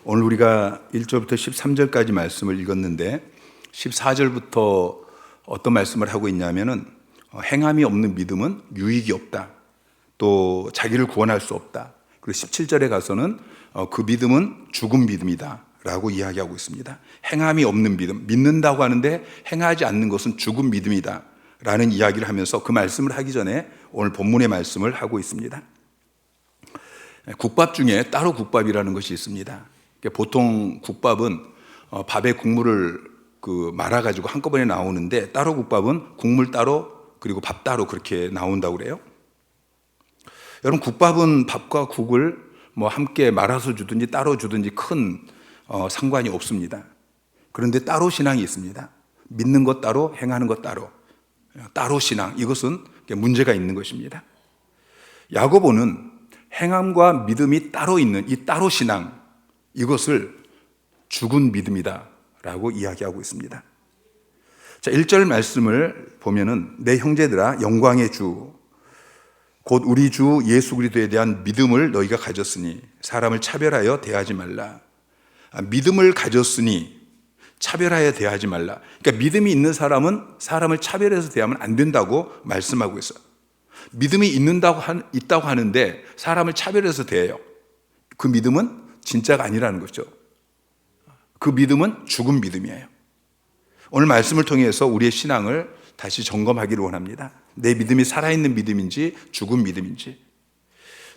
오늘 우리가 1절부터 13절까지 말씀을 읽었는데 14절부터 어떤 말씀을 하고 있냐면은 행함이 없는 믿음은 유익이 없다. 또 자기를 구원할 수 없다. 그리고 17절에 가서는 그 믿음은 죽은 믿음이다 라고 이야기하고 있습니다. 행함이 없는 믿음, 믿는다고 하는데 행하지 않는 것은 죽은 믿음이다 라는 이야기를 하면서 그 말씀을 하기 전에 오늘 본문의 말씀을 하고 있습니다. 국밥 중에 따로 국밥이라는 것이 있습니다. 보통 국밥은 밥에 국물을 말아가지고 한꺼번에 나오는데 따로 국밥은 국물 따로 그리고 밥 따로 그렇게 나온다고 그래요. 여러분, 국밥은 밥과 국을 함께 말아서 주든지 따로 주든지 큰 상관이 없습니다. 그런데 따로 신앙이 있습니다. 믿는 것 따로, 행하는 것 따로. 따로 신앙, 이것은 문제가 있는 것입니다. 야고보는 행함과 믿음이 따로 있는 이 따로 신앙, 이것을 죽은 믿음이다 라고 이야기하고 있습니다. 자, 1절 말씀을 보면은 내 형제들아 영광의 주 곧 우리 주 예수 그리스도에 대한 믿음을 너희가 가졌으니 사람을 차별하여 대하지 말라. 믿음을 가졌으니 차별하여 대하지 말라. 그러니까 믿음이 있는 사람은 사람을 차별해서 대하면 안 된다고 말씀하고 있어요. 믿음이 있다고 하는데 사람을 차별해서 대해요. 그 믿음은 진짜가 아니라는 거죠. 그 믿음은 죽은 믿음이에요. 오늘 말씀을 통해서 우리의 신앙을 다시 점검하기를 원합니다. 내 믿음이 살아있는 믿음인지 죽은 믿음인지,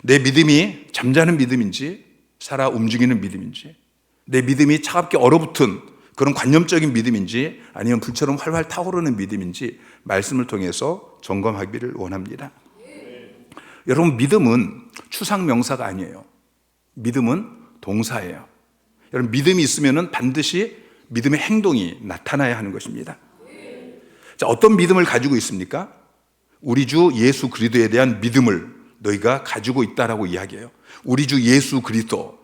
내 믿음이 잠자는 믿음인지 살아 움직이는 믿음인지, 내 믿음이 차갑게 얼어붙은 그런 관념적인 믿음인지 아니면 불처럼 활활 타오르는 믿음인지 말씀을 통해서 점검하기를 원합니다. 여러분, 믿음은 추상명사가 아니에요. 믿음은 동사예요. 여러분, 믿음이 있으면 반드시 믿음의 행동이 나타나야 하는 것입니다. 자, 어떤 믿음을 가지고 있습니까? 우리 주 예수 그리스도에 대한 믿음을 너희가 가지고 있다라고 이야기해요. 우리 주 예수 그리스도.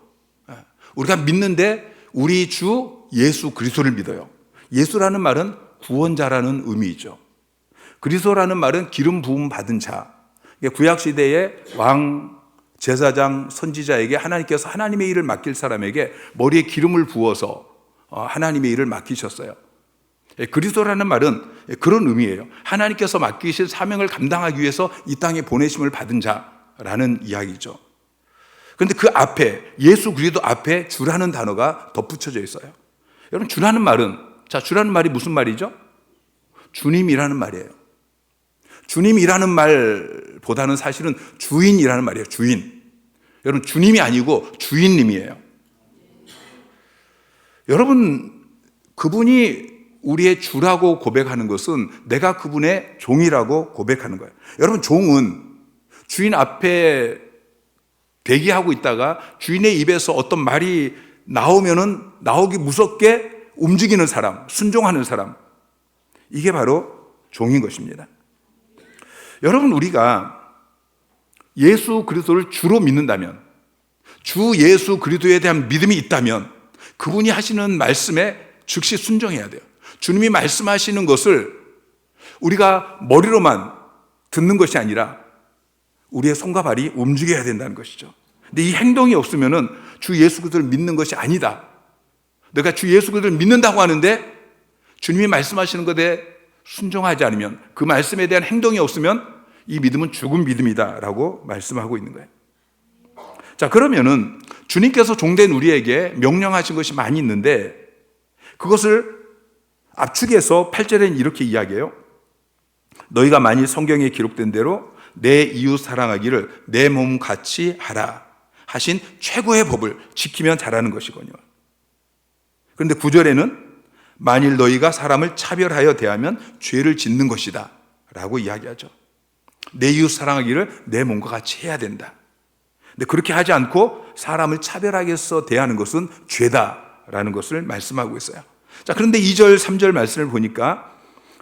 우리가 믿는데 우리 주 예수 그리스도를 믿어요. 예수라는 말은 구원자라는 의미이죠. 그리스도라는 말은 기름 부음 받은 자. 구약시대의 왕, 제사장, 선지자에게 하나님께서 하나님의 일을 맡길 사람에게 머리에 기름을 부어서 하나님의 일을 맡기셨어요. 그리스도라는 말은 그런 의미예요. 하나님께서 맡기실 사명을 감당하기 위해서 이 땅에 보내심을 받은 자라는 이야기죠. 그런데 그 앞에, 예수 그리스도 앞에 주라는 단어가 덧붙여져 있어요. 여러분, 주라는 말이 무슨 말이죠? 주님이라는 말이에요. 주님이라는 말보다는 사실은 주인이라는 말이에요. 주인. 여러분, 주님이 아니고 주인님이에요. 여러분, 그분이 우리의 주라고 고백하는 것은 내가 그분의 종이라고 고백하는 거예요. 여러분, 종은 주인 앞에 대기하고 있다가 주인의 입에서 어떤 말이 나오면은 나오기 무섭게 움직이는 사람, 순종하는 사람. 이게 바로 종인 것입니다. 여러분, 우리가 예수 그리스도를 주로 믿는다면, 주 예수 그리스도에 대한 믿음이 있다면 그분이 하시는 말씀에 즉시 순종해야 돼요. 주님이 말씀하시는 것을 우리가 머리로만 듣는 것이 아니라 우리의 손과 발이 움직여야 된다는 것이죠. 근데 이 행동이 없으면은 주 예수 그리스도를 믿는 것이 아니다. 내가 주 예수 그리스도를 믿는다고 하는데 주님이 말씀하시는 것에 순종하지 않으면, 그 말씀에 대한 행동이 없으면 이 믿음은 죽은 믿음이다라고 말씀하고 있는 거예요. 자, 그러면은 주님께서 종된 우리에게 명령하신 것이 많이 있는데 그것을 압축해서 8절에는 이렇게 이야기해요. 너희가 만일 성경에 기록된 대로 내 이웃 사랑하기를 내 몸같이 하라 하신 최고의 법을 지키면 잘하는 것이거든요. 그런데 9절에는 만일 너희가 사람을 차별하여 대하면 죄를 짓는 것이다 라고 이야기하죠. 내 이웃 사랑하기를 내 몸과 같이 해야 된다. 근데 그렇게 하지 않고 사람을 차별하게서 대하는 것은 죄다라는 것을 말씀하고 있어요. 자, 그런데 2절, 3절 말씀을 보니까,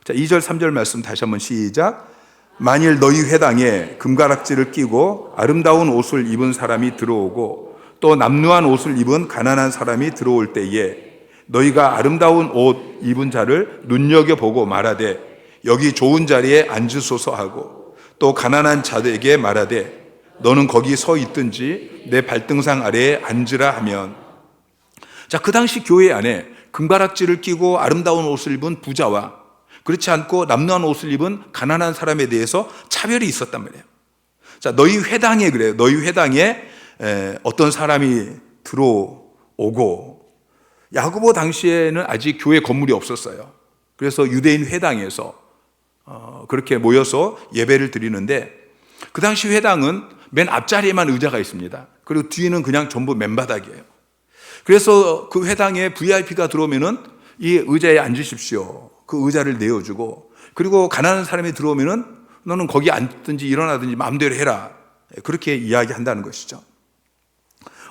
자, 2절, 3절 말씀 다시 한번 시작. 만일 너희 회당에 금가락지를 끼고 아름다운 옷을 입은 사람이 들어오고 또 남루한 옷을 입은 가난한 사람이 들어올 때에 너희가 아름다운 옷 입은 자를 눈여겨보고 말하되 여기 좋은 자리에 앉으소서 하고 또 가난한 자들에게 말하되 너는 거기 서 있든지 내 발등상 아래에 앉으라 하면, 자, 그 당시 교회 안에 금가락지를 끼고 아름다운 옷을 입은 부자와 그렇지 않고 남루한 옷을 입은 가난한 사람에 대해서 차별이 있었단 말이에요. 자, 너희 회당에 그래요. 너희 회당에 어떤 사람이 들어오고, 야고보 당시에는 아직 교회 건물이 없었어요. 그래서 유대인 회당에서 그렇게 모여서 예배를 드리는데, 그 당시 회당은 맨 앞자리에만 의자가 있습니다. 그리고 뒤는 그냥 전부 맨바닥이에요. 그래서 그 회당에 VIP가 들어오면은 이 의자에 앉으십시오. 그 의자를 내어주고, 그리고 가난한 사람이 들어오면은 너는 거기 앉든지 일어나든지 마음대로 해라. 그렇게 이야기한다는 것이죠.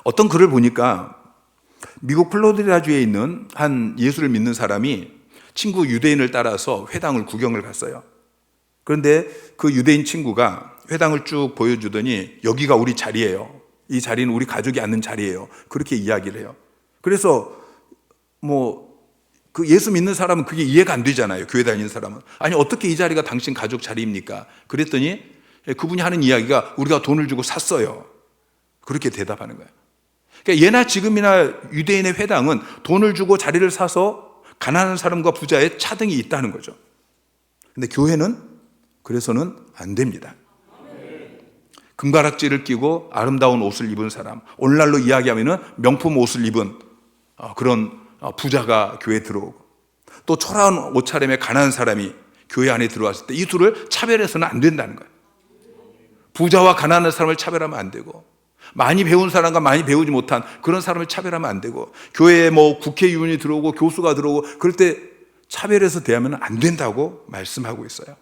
어떤 글을 보니까 미국 플로리다주에 있는 한 예수를 믿는 사람이 친구 유대인을 따라서 회당을 구경을 갔어요. 그런데 그 유대인 친구가 회당을 쭉 보여주더니 여기가 우리 자리예요. 이 자리는 우리 가족이 앉는 자리예요. 그렇게 이야기를 해요. 그래서 그 예수 믿는 사람은 그게 이해가 안 되잖아요. 교회 다니는 사람은. 아니, 어떻게 이 자리가 당신 가족 자리입니까? 그랬더니 그분이 하는 이야기가 우리가 돈을 주고 샀어요. 그렇게 대답하는 거예요. 그러니까 예나 지금이나 유대인의 회당은 돈을 주고 자리를 사서 가난한 사람과 부자의 차등이 있다는 거죠. 근데 교회는 그래서는 안 됩니다. 금가락지를 끼고 아름다운 옷을 입은 사람, 오늘날로 이야기하면 명품 옷을 입은 그런 부자가 교회에 들어오고, 또 초라한 옷차림의 가난한 사람이 교회 안에 들어왔을 때 이 둘을 차별해서는 안 된다는 거예요. 부자와 가난한 사람을 차별하면 안 되고, 많이 배운 사람과 많이 배우지 못한 그런 사람을 차별하면 안 되고, 교회에 국회의원이 들어오고 교수가 들어오고 그럴 때 차별해서 대하면 안 된다고 말씀하고 있어요.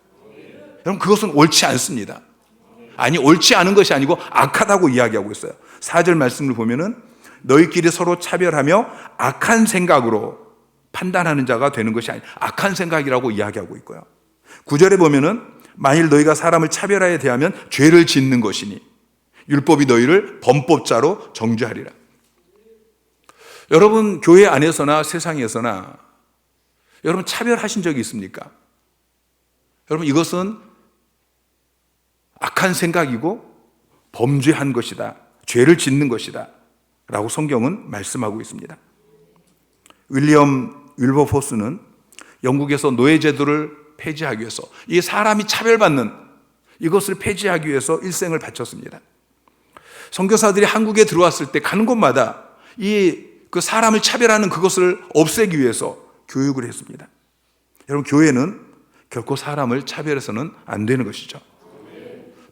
여러분, 그것은 옳지 않습니다. 아니, 옳지 않은 것이 아니고 악하다고 이야기하고 있어요. 4절 말씀을 보면은 너희끼리 서로 차별하며 악한 생각으로 판단하는 자가 되는 것이 아니라 악한 생각이라고 이야기하고 있고요. 9절에 보면은 만일 너희가 사람을 차별하여 대하면 죄를 짓는 것이니 율법이 너희를 범법자로 정죄하리라. 여러분, 교회 안에서나 세상에서나 여러분 차별하신 적이 있습니까? 여러분, 이것은 악한 생각이고 범죄한 것이다. 죄를 짓는 것이다. 라고 성경은 말씀하고 있습니다. 윌리엄 윌버포스는 영국에서 노예제도를 폐지하기 위해서, 이 사람이 차별받는 이것을 폐지하기 위해서 일생을 바쳤습니다. 선교사들이 한국에 들어왔을 때 가는 곳마다 그 사람을 차별하는 그것을 없애기 위해서 교육을 했습니다. 여러분, 교회는 결코 사람을 차별해서는 안 되는 것이죠.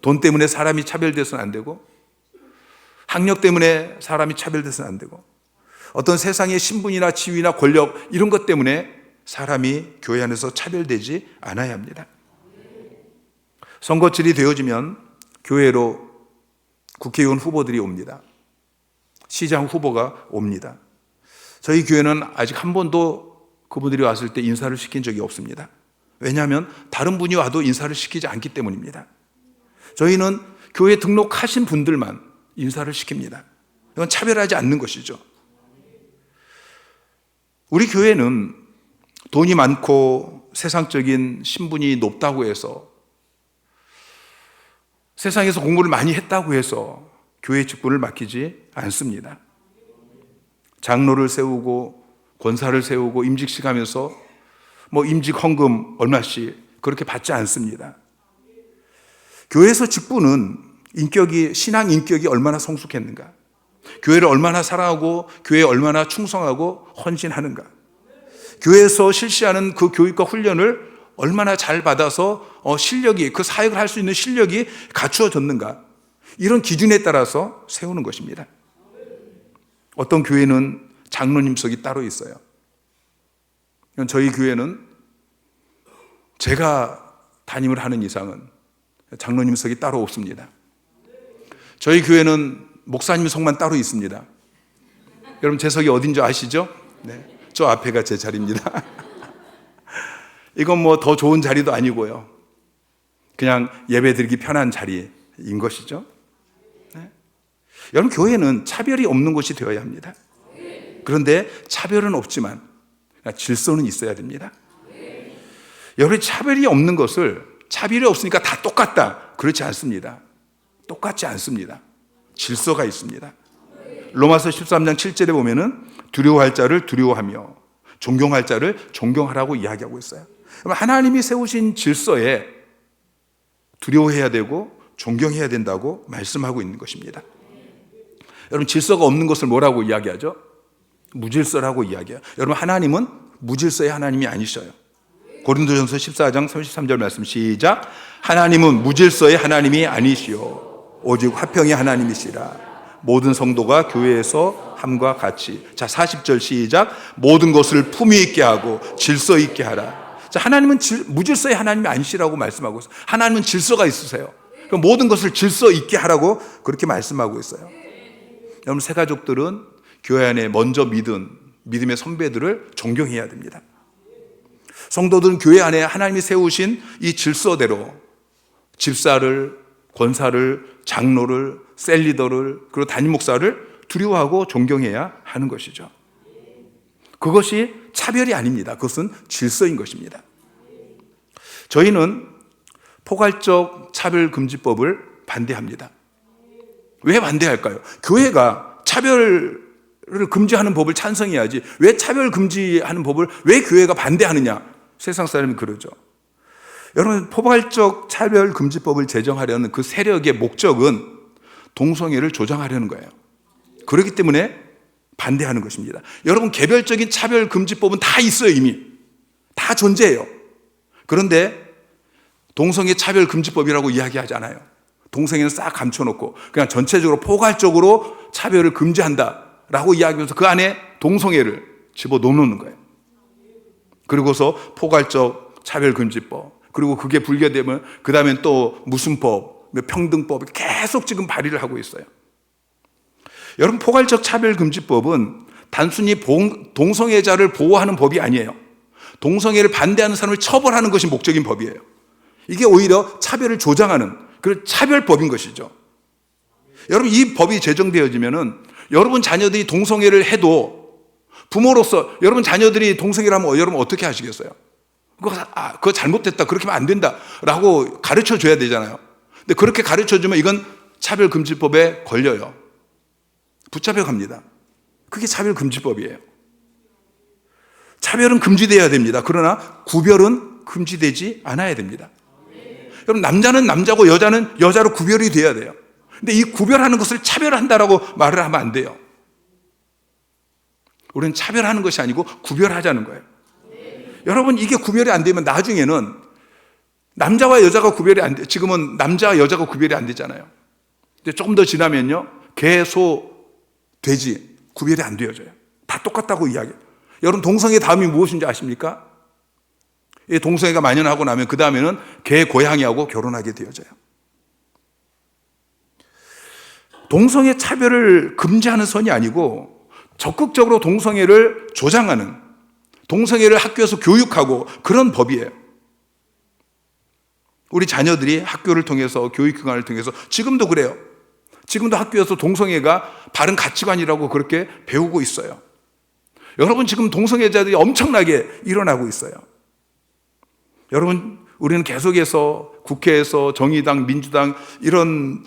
돈 때문에 사람이 차별돼서는 안 되고, 학력 때문에 사람이 차별돼서는 안 되고, 어떤 세상의 신분이나 지위나 권력 이런 것 때문에 사람이 교회 안에서 차별되지 않아야 합니다. 선거철이 되어지면 교회로 국회의원 후보들이 옵니다. 시장 후보가 옵니다. 저희 교회는 아직 한 번도 그분들이 왔을 때 인사를 시킨 적이 없습니다. 왜냐하면 다른 분이 와도 인사를 시키지 않기 때문입니다. 저희는 교회 등록하신 분들만 인사를 시킵니다. 이건 차별하지 않는 것이죠. 우리 교회는 돈이 많고 세상적인 신분이 높다고 해서, 세상에서 공부를 많이 했다고 해서 교회 직분을 맡기지 않습니다. 장로를 세우고 권사를 세우고 임직식 하면서 임직 헌금 얼마씩 그렇게 받지 않습니다. 교회에서 직분은 신앙 인격이 얼마나 성숙했는가, 교회를 얼마나 사랑하고 교회에 얼마나 충성하고 헌신하는가, 교회에서 실시하는 그 교육과 훈련을 얼마나 잘 받아서 실력이, 그 사역을 할 수 있는 실력이 갖추어졌는가, 이런 기준에 따라서 세우는 것입니다. 어떤 교회는 장로님석이 따로 있어요. 저희 교회는 제가 담임을 하는 이상은 장로님석이 따로 없습니다. 저희 교회는 목사님석만 따로 있습니다. 여러분, 제 석이 어딘지 아시죠? 네, 저 앞에가 제 자리입니다. 이건 더 좋은 자리도 아니고요, 그냥 예배 드리기 편한 자리인 것이죠. 네. 여러분, 교회는 차별이 없는 곳이 되어야 합니다. 그런데 차별은 없지만 질서는 있어야 됩니다. 여러분, 차별이 없는 것을 차별이 없으니까 다 똑같다, 그렇지 않습니다. 똑같지 않습니다. 질서가 있습니다. 로마서 13장 7절에 보면은 두려워할 자를 두려워하며 존경할 자를 존경하라고 이야기하고 있어요. 하나님이 세우신 질서에 두려워해야 되고 존경해야 된다고 말씀하고 있는 것입니다. 여러분, 질서가 없는 것을 뭐라고 이야기하죠? 무질서라고 이야기해요. 여러분, 하나님은 무질서의 하나님이 아니셔요. 고린도전서 14장 33절 말씀 시작. 하나님은 무질서의 하나님이 아니시오 오직 화평의 하나님이시라. 모든 성도가 교회에서 함과 같이. 자, 40절 시작. 모든 것을 품위 있게 하고 질서 있게 하라. 자, 하나님은 무질서의 하나님이 아니시라고 말씀하고 있어요. 하나님은 질서가 있으세요. 그럼 모든 것을 질서 있게 하라고 그렇게 말씀하고 있어요. 여러분, 새 가족들은 교회 안에 먼저 믿은 믿음의 선배들을 존경해야 됩니다. 성도들은 교회 안에 하나님이 세우신 이 질서대로 집사를, 권사를, 장로를, 셀리더를, 그리고 담임 목사를 두려워하고 존경해야 하는 것이죠. 그것이 차별이 아닙니다. 그것은 질서인 것입니다. 저희는 포괄적 차별금지법을 반대합니다. 왜 반대할까요? 교회가 차별을 금지하는 법을 찬성해야지 왜 차별 금지하는 법을 왜 교회가 반대하느냐? 세상 사람이 그러죠. 여러분, 포괄적 차별금지법을 제정하려는 그 세력의 목적은 동성애를 조장하려는 거예요. 그렇기 때문에 반대하는 것입니다. 여러분, 개별적인 차별금지법은 다 있어요. 이미 다 존재해요. 그런데 동성애 차별금지법이라고 이야기하지 않아요. 동성애는 싹 감춰놓고 그냥 전체적으로 포괄적으로 차별을 금지한다라고 이야기하면서 그 안에 동성애를 집어넣는 거예요. 그리고서 포괄적 차별금지법, 그리고 그게 불교되면 그 다음엔 또 무슨 법, 평등법 계속 지금 발의를 하고 있어요. 여러분, 포괄적 차별금지법은 단순히 동성애자를 보호하는 법이 아니에요. 동성애를 반대하는 사람을 처벌하는 것이 목적인 법이에요. 이게 오히려 차별을 조장하는 그런 차별법인 것이죠. 여러분, 이 법이 제정되어지면은 여러분 자녀들이 동성애를 해도 부모로서 여러분 자녀들이 동성애를 하면 여러분 어떻게 하시겠어요? 그거 잘못됐다, 그렇게 하면 안 된다 라고 가르쳐 줘야 되잖아요. 근데 그렇게 가르쳐 주면 이건 차별금지법에 걸려요. 붙잡혀갑니다. 그게 차별금지법이에요. 차별은 금지되어야 됩니다. 그러나 구별은 금지되지 않아야 됩니다. 여러분, 남자는 남자고 여자는 여자로 구별이 돼야 돼요. 근데 이 구별하는 것을 차별한다라고 말을 하면 안 돼요. 우리는 차별하는 것이 아니고 구별하자는 거예요. 여러분, 이게 구별이 안 되면 나중에는 남자와 여자가 구별이 안 돼. 지금은 남자와 여자가 구별이 안 되잖아요. 근데 조금 더 지나면요, 개, 소, 돼지 구별이 안 되어져요. 다 똑같다고 이야기해요. 여러분, 동성애 다음이 무엇인지 아십니까? 이 동성애가 만연하고 나면 그 다음에는 개, 고양이하고 결혼하게 되어져요. 동성애 차별을 금지하는 선이 아니고 적극적으로 동성애를 조장하는, 동성애를 학교에서 교육하고 그런 법이에요. 우리 자녀들이 학교를 통해서, 교육기관을 통해서 지금도 그래요. 지금도 학교에서 동성애가 바른 가치관이라고 그렇게 배우고 있어요. 여러분, 지금 동성애자들이 엄청나게 일어나고 있어요. 여러분, 우리는 계속해서 국회에서 정의당, 민주당 이런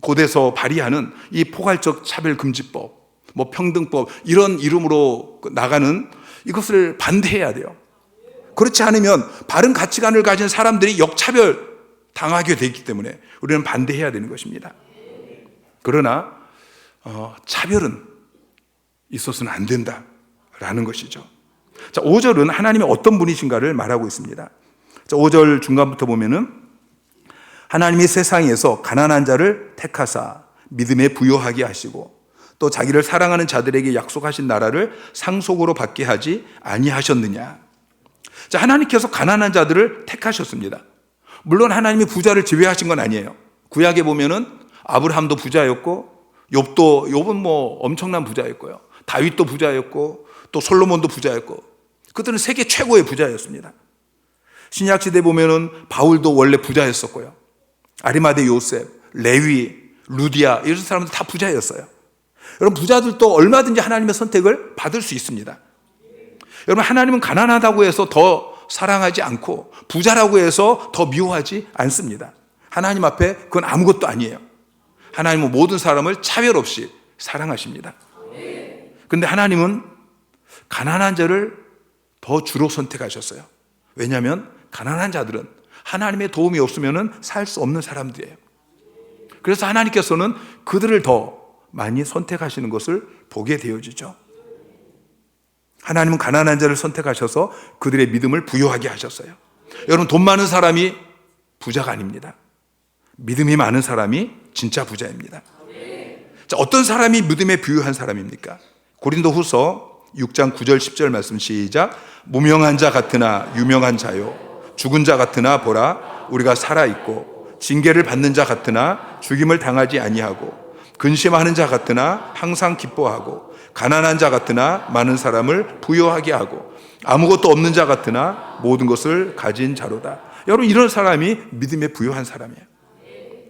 곳에서 발의하는 이 포괄적 차별금지법, 평등법 이런 이름으로 나가는 이것을 반대해야 돼요. 그렇지 않으면 바른 가치관을 가진 사람들이 역차별 당하게 되기 때문에 우리는 반대해야 되는 것입니다. 그러나 차별은 있어서는 안 된다라는 것이죠. 자, 5절은 하나님이 어떤 분이신가를 말하고 있습니다. 자, 5절 중간부터 보면은 하나님이 세상에서 가난한 자를 택하사 믿음에 부요하게 하시고 또 자기를 사랑하는 자들에게 약속하신 나라를 상속으로 받게 하지 아니하셨느냐. 자, 하나님께서 가난한 자들을 택하셨습니다. 물론 하나님이 부자를 지배하신 건 아니에요. 구약에 보면은 아브라함도 부자였고 욥은 엄청난 부자였고요. 다윗도 부자였고 또 솔로몬도 부자였고 그들은 세계 최고의 부자였습니다. 신약 시대 보면은 바울도 원래 부자였었고요. 아리마대 요셉, 레위, 루디아 이런 사람들 다 부자였어요. 여러분, 부자들도 얼마든지 하나님의 선택을 받을 수 있습니다. 여러분, 하나님은 가난하다고 해서 더 사랑하지 않고 부자라고 해서 더 미워하지 않습니다. 하나님 앞에 그건 아무것도 아니에요. 하나님은 모든 사람을 차별 없이 사랑하십니다. 그런데 하나님은 가난한 자를 더 주로 선택하셨어요. 왜냐하면 가난한 자들은 하나님의 도움이 없으면 살 수 없는 사람들이에요. 그래서 하나님께서는 그들을 더 많이 선택하시는 것을 보게 되어지죠. 하나님은 가난한 자를 선택하셔서 그들의 믿음을 부여하게 하셨어요. 여러분, 돈 많은 사람이 부자가 아닙니다. 믿음이 많은 사람이 진짜 부자입니다. 자, 어떤 사람이 믿음에 부유한 사람입니까? 고린도후서 6장 9절 10절 말씀 시작. 무명한 자 같으나 유명한 자요, 죽은 자 같으나 보라 우리가 살아있고, 징계를 받는 자 같으나 죽임을 당하지 아니하고, 근심하는 자 같으나 항상 기뻐하고, 가난한 자 같으나 많은 사람을 부유하게 하고, 아무것도 없는 자 같으나 모든 것을 가진 자로다. 여러분, 이런 사람이 믿음에 부유한 사람이에요.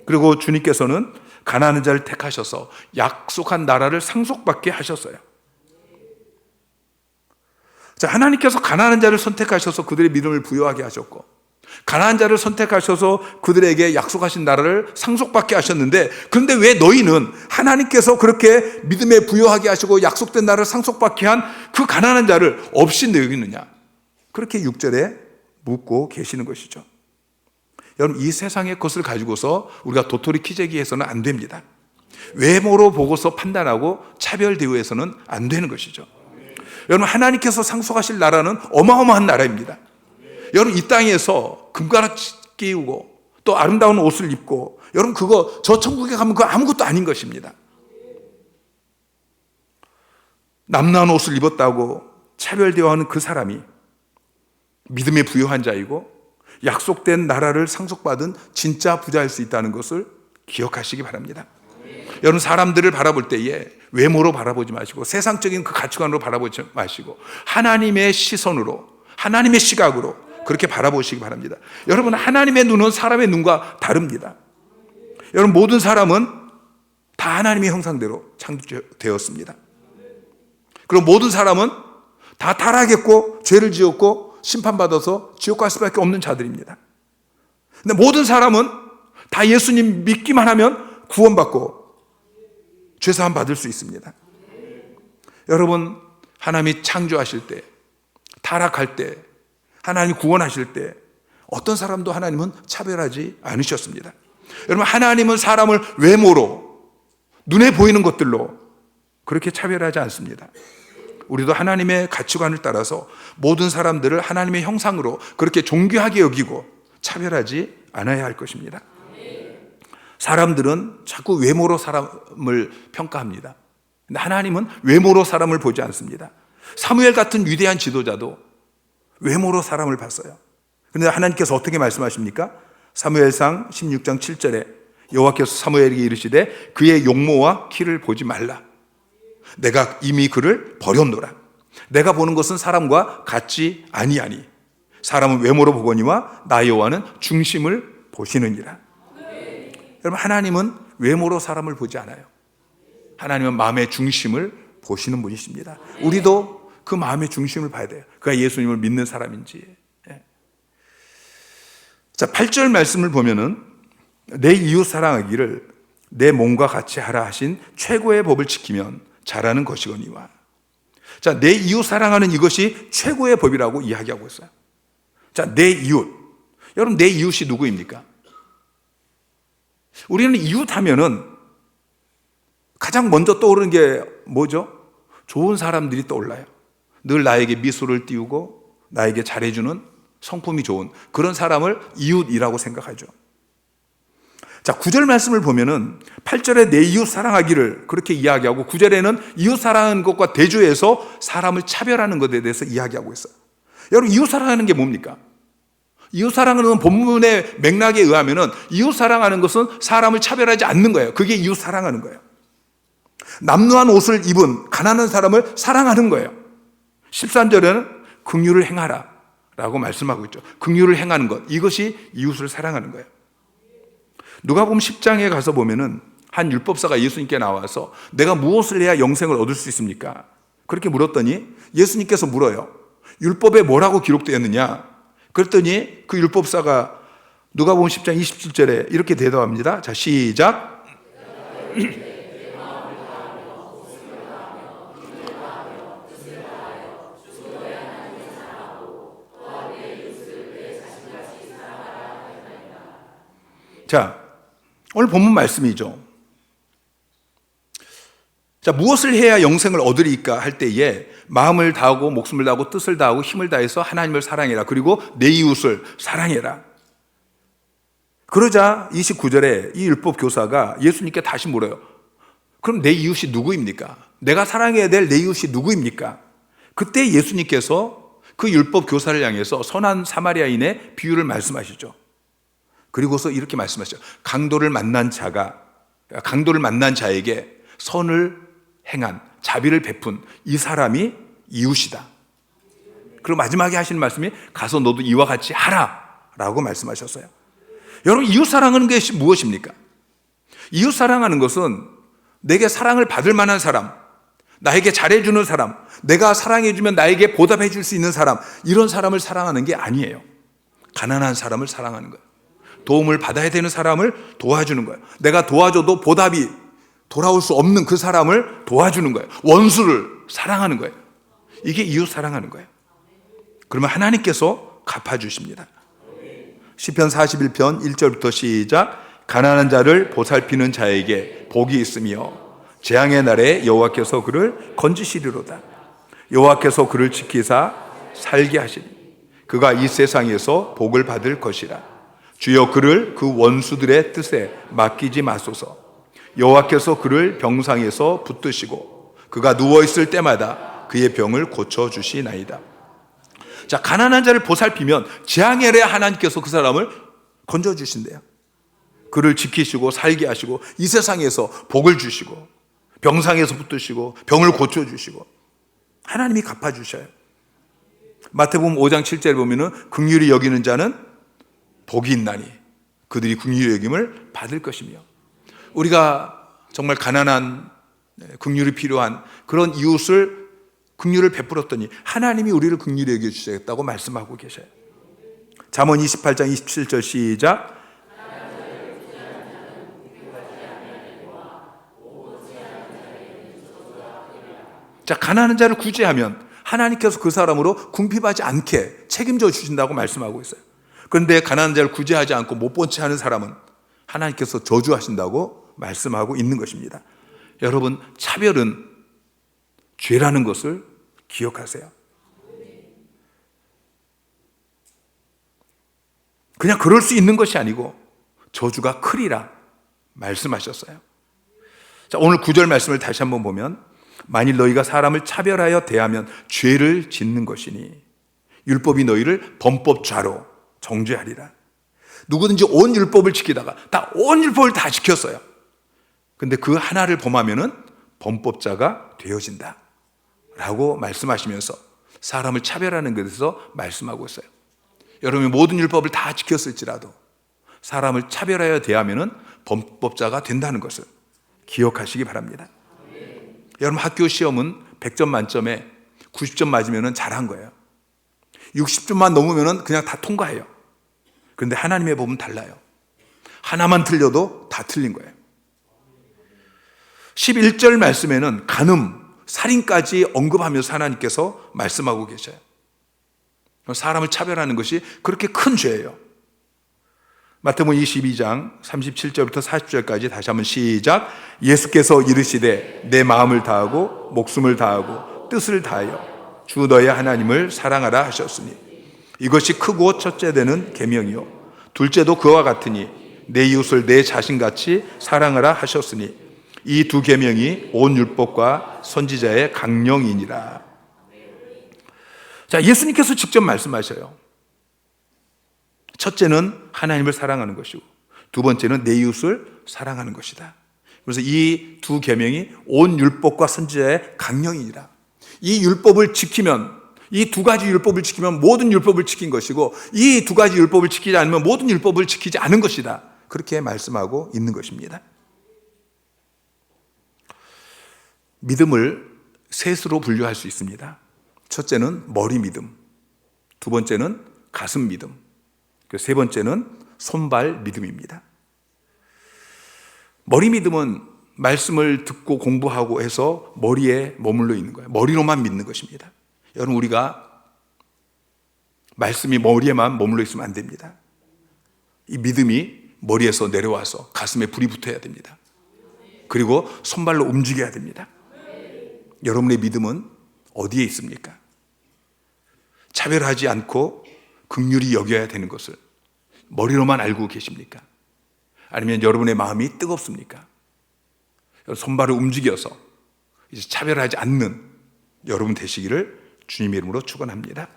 그리고 주님께서는 가난한 자를 택하셔서 약속한 나라를 상속받게 하셨어요. 자, 하나님께서 가난한 자를 선택하셔서 그들의 믿음을 부여하게 하셨고, 가난한 자를 선택하셔서 그들에게 약속하신 나라를 상속받게 하셨는데, 그런데 왜 너희는 하나님께서 그렇게 믿음에 부여하게 하시고 약속된 나라를 상속받게 한 그 가난한 자를 없이 여기느냐? 그렇게 6절에 묻고 계시는 것이죠. 여러분, 이 세상의 것을 가지고서 우리가 도토리 키재기 해서는 안 됩니다. 외모로 보고서 판단하고 차별 대우해서는 안 되는 것이죠. 여러분, 하나님께서 상속하실 나라는 어마어마한 나라입니다. 여러분, 이 땅에서 금가락 끼우고 또 아름다운 옷을 입고, 여러분, 그거 저 천국에 가면 그거 아무것도 아닌 것입니다. 남나은 옷을 입었다고 차별대우하는 그 사람이 믿음에 부유한 자이고 약속된 나라를 상속받은 진짜 부자일 수 있다는 것을 기억하시기 바랍니다. 여러분, 사람들을 바라볼 때에 외모로 바라보지 마시고 세상적인 그 가치관으로 바라보지 마시고 하나님의 시선으로, 하나님의 시각으로 그렇게 바라보시기 바랍니다. 여러분, 하나님의 눈은 사람의 눈과 다릅니다. 여러분, 모든 사람은 다 하나님의 형상대로 창조되었습니다. 그리고 모든 사람은 다 타락했고 죄를 지었고 심판받아서 지옥 갈 수밖에 없는 자들입니다. 근데 모든 사람은 다 예수님 믿기만 하면 구원받고 죄사함 받을 수 있습니다. 여러분, 하나님이 창조하실 때, 타락할 때, 하나님이 구원하실 때 어떤 사람도 하나님은 차별하지 않으셨습니다. 여러분, 하나님은 사람을 외모로, 눈에 보이는 것들로 그렇게 차별하지 않습니다. 우리도 하나님의 가치관을 따라서 모든 사람들을 하나님의 형상으로 그렇게 존귀하게 여기고 차별하지 않아야 할 것입니다. 사람들은 자꾸 외모로 사람을 평가합니다. 근데 하나님은 외모로 사람을 보지 않습니다. 사무엘 같은 위대한 지도자도 외모로 사람을 봤어요. 그런데 하나님께서 어떻게 말씀하십니까? 사무엘상 16장 7절에 여호와께서 사무엘에게 이르시되 그의 용모와 키를 보지 말라. 내가 이미 그를 버렸노라. 내가 보는 것은 사람과 같지 아니하니 사람은 외모로 보거니와 나 여호와는 중심을 보시느니라. 여러분, 하나님은 외모로 사람을 보지 않아요. 하나님은 마음의 중심을 보시는 분이십니다. 우리도 그 마음의 중심을 봐야 돼요. 그가 예수님을 믿는 사람인지. 자, 8절 말씀을 보면은 내 이웃 사랑하기를 내 몸과 같이 하라 하신 최고의 법을 지키면 잘하는 것이거니와. 자, 내 이웃 사랑하는 이것이 최고의 법이라고 이야기하고 있어요. 자, 내 이웃. 여러분, 내 이웃이 누구입니까? 우리는 이웃 하면은 가장 먼저 떠오르는 게 뭐죠? 좋은 사람들이 떠올라요. 늘 나에게 미소를 띄우고 나에게 잘해주는 성품이 좋은 그런 사람을 이웃이라고 생각하죠. 자, 9절 말씀을 보면은 8절에 내 이웃 사랑하기를 그렇게 이야기하고 9절에는 이웃 사랑하는 것과 대조해서 사람을 차별하는 것에 대해서 이야기하고 있어요. 여러분, 이웃 사랑하는 게 뭡니까? 이웃 사랑하는 본문의 맥락에 의하면은 이웃 사랑하는 것은 사람을 차별하지 않는 거예요. 그게 이웃 사랑하는 거예요. 남루한 옷을 입은 가난한 사람을 사랑하는 거예요. 13절에는 긍휼을 행하라 라고 말씀하고 있죠. 긍휼을 행하는 것, 이것이 이웃을 사랑하는 거예요. 누가복음 10장에 가서 보면은 한 율법사가 예수님께 나와서 내가 무엇을 해야 영생을 얻을 수 있습니까? 그렇게 물었더니 예수님께서 물어요. 율법에 뭐라고 기록되었느냐? 그랬더니 그 율법사가 누가복음 10장 27절에 이렇게 대답합니다. 자, 시작. 자, 오늘 본문 말씀이죠. 자, 무엇을 해야 영생을 얻으리까 할 때에 마음을 다하고 목숨을 다하고 뜻을 다하고 힘을 다해서 하나님을 사랑해라. 그리고 내 이웃을 사랑해라. 그러자 29절에 이 율법 교사가 예수님께 다시 물어요. 그럼 내 이웃이 누구입니까? 내가 사랑해야 될 내 이웃이 누구입니까? 그때 예수님께서 그 율법 교사를 향해서 선한 사마리아인의 비유를 말씀하시죠. 그리고서 이렇게 말씀하시죠. 강도를 만난 자에게 선을 행한, 자비를 베푼 이 사람이 이웃이다. 그리고 마지막에 하시는 말씀이 가서 너도 이와 같이 하라 라고 말씀하셨어요. 여러분, 이웃 사랑하는 것이 무엇입니까? 이웃 사랑하는 것은 내게 사랑을 받을 만한 사람, 나에게 잘해주는 사람, 내가 사랑해주면 나에게 보답해 줄 수 있는 사람, 이런 사람을 사랑하는 게 아니에요. 가난한 사람을 사랑하는 거예요. 도움을 받아야 되는 사람을 도와주는 거예요. 내가 도와줘도 보답이 돌아올 수 없는 그 사람을 도와주는 거예요. 원수를 사랑하는 거예요. 이게 이웃 사랑하는 거예요. 그러면 하나님께서 갚아주십니다. 시편 41편 1절부터 시작. 가난한 자를 보살피는 자에게 복이 있으며 재앙의 날에 여호와께서 그를 건지시리로다. 여호와께서 그를 지키사 살게 하시니 그가 이 세상에서 복을 받을 것이라. 주여 그를 그 원수들의 뜻에 맡기지 마소서. 여호와께서 그를 병상에서 붙드시고 그가 누워있을 때마다 그의 병을 고쳐주시나이다. 자, 가난한 자를 보살피면 재앙의 날에 하나님께서 그 사람을 건져주신대요. 그를 지키시고 살게 하시고 이 세상에서 복을 주시고 병상에서 붙드시고 병을 고쳐주시고 하나님이 갚아주셔요. 마태복음 5장 7절에 보면은 긍휼히 여기는 자는 복이 있나니 그들이 긍휼히 여김을 받을 것이며, 우리가 정말 가난한, 긍휼이 필요한 그런 이웃을 긍휼을 베풀었더니 하나님이 우리를 긍휼히 여겨주시겠다고 말씀하고 계셔요. 잠언 28장 27절 시작. 자, 가난한 자를 구제하면 하나님께서 그 사람으로 궁핍하지 않게 책임져 주신다고 말씀하고 있어요. 그런데 가난한 자를 구제하지 않고 못 본 채 하는 사람은 하나님께서 저주하신다고 말씀하고 있는 것입니다. 여러분, 차별은 죄라는 것을 기억하세요. 그냥 그럴 수 있는 것이 아니고 저주가 크리라 말씀하셨어요. 자, 오늘 9절 말씀을 다시 한번 보면 만일 너희가 사람을 차별하여 대하면 죄를 짓는 것이니 율법이 너희를 범법자로 정죄하리라. 누구든지 온 율법을 지키다가 온 율법을 다 지켰어요. 근데 그 하나를 범하면은 범법자가 되어진다 라고 말씀하시면서 사람을 차별하는 것에서 말씀하고 있어요. 여러분이 모든 율법을 다 지켰을지라도 사람을 차별하여 대하면은 범법자가 된다는 것을 기억하시기 바랍니다. 여러분, 학교 시험은 100점 만점에 90점 맞으면 잘한 거예요. 60점만 넘으면 그냥 다 통과해요. 그런데 하나님의 법은 달라요. 하나만 틀려도 다 틀린 거예요. 11절 말씀에는 간음, 살인까지 언급하면서 하나님께서 말씀하고 계셔요. 사람을 차별하는 것이 그렇게 큰 죄예요. 마태복음 22장 37절부터 40절까지 다시 한번 시작. 예수께서 이르시되 내 마음을 다하고 목숨을 다하고 뜻을 다하여 주 너의 하나님을 사랑하라 하셨으니 이것이 크고 첫째 되는 계명이요 둘째도 그와 같으니 내 이웃을 내 자신같이 사랑하라 하셨으니 이 두 계명이 온 율법과 선지자의 강령이니라. 자, 예수님께서 직접 말씀하셔요. 첫째는 하나님을 사랑하는 것이고 두 번째는 내 이웃을 사랑하는 것이다. 그래서 이 두 계명이 온 율법과 선지자의 강령이니라. 이 율법을 지키면, 이 두 가지 율법을 지키면 모든 율법을 지킨 것이고 이 두 가지 율법을 지키지 않으면 모든 율법을 지키지 않은 것이다. 그렇게 말씀하고 있는 것입니다. 믿음을 셋으로 분류할 수 있습니다. 첫째는 머리 믿음, 두 번째는 가슴 믿음, 세 번째는 손발 믿음입니다. 머리 믿음은 말씀을 듣고 공부하고 해서 머리에 머물러 있는 거예요. 머리로만 믿는 것입니다. 여러분, 우리가 말씀이 머리에만 머물러 있으면 안 됩니다. 이 믿음이 머리에서 내려와서 가슴에 불이 붙어야 됩니다. 그리고 손발로 움직여야 됩니다. 여러분의 믿음은 어디에 있습니까? 차별하지 않고 긍휼히 여겨야 되는 것을 머리로만 알고 계십니까? 아니면 여러분의 마음이 뜨겁습니까? 손발을 움직여서 이제 차별하지 않는 여러분 되시기를 주님의 이름으로 축원합니다.